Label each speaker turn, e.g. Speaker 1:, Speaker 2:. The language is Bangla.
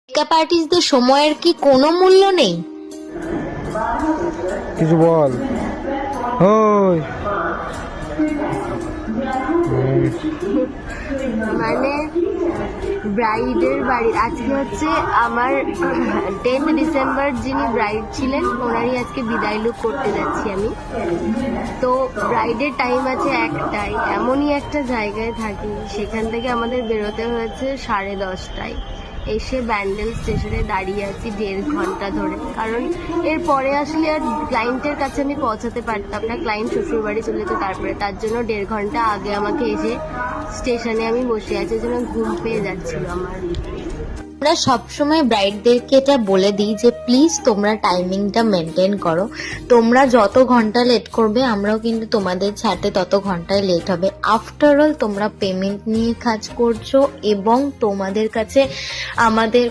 Speaker 1: মেকআপ আর্টিস্টদের সময়ের কি কোনো মূল্য নেই?
Speaker 2: কিছু বল। ওই
Speaker 3: মানে ব্রাইডের বাড়ি আজকে হচ্ছে আমার 10th ডিসেম্বর যিনি ব্রাইড ছিলেন ওনারই আজকে বিদায় লুক করতে যাচ্ছি আমি। তো ব্রাইডের টাইম আছে একটাই, এমনই একটা জায়গায় থাকি, সেখান থেকে আমাদের বেরোতে হয়েছে 10:30টায়। এসে ব্যান্ডেল স্টেশনে দাঁড়িয়ে আছি 1.5 ঘন্টা ধরে, কারণ এর পরে আসলে আর ক্লায়েন্টের কাছে আমি পৌঁছাতে পারতাম না। ক্লায়েন্ট শ্বশুরবাড়ি চলেছে, তারপরে তার জন্য 1.5 ঘন্টা আগে আমাকে এসে স্টেশনে আমি বসে আছি, যেন ঘুম পেয়ে যাচ্ছিল আমার।
Speaker 1: আমরা সবসময় ব্রাইডদেরকে এটা বলে দিই যে প্লিজ তোমরা টাইমিংটা মেনটেন করো। তোমরা যত ঘন্টা লেট করবে আমরাও কিন্তু তোমাদের সাথে তত ঘন্টায় লেট হবে। আফটার অল তোমরা পেমেন্ট নিয়ে কাজ করছো এবং তোমাদের কাছে আমাদের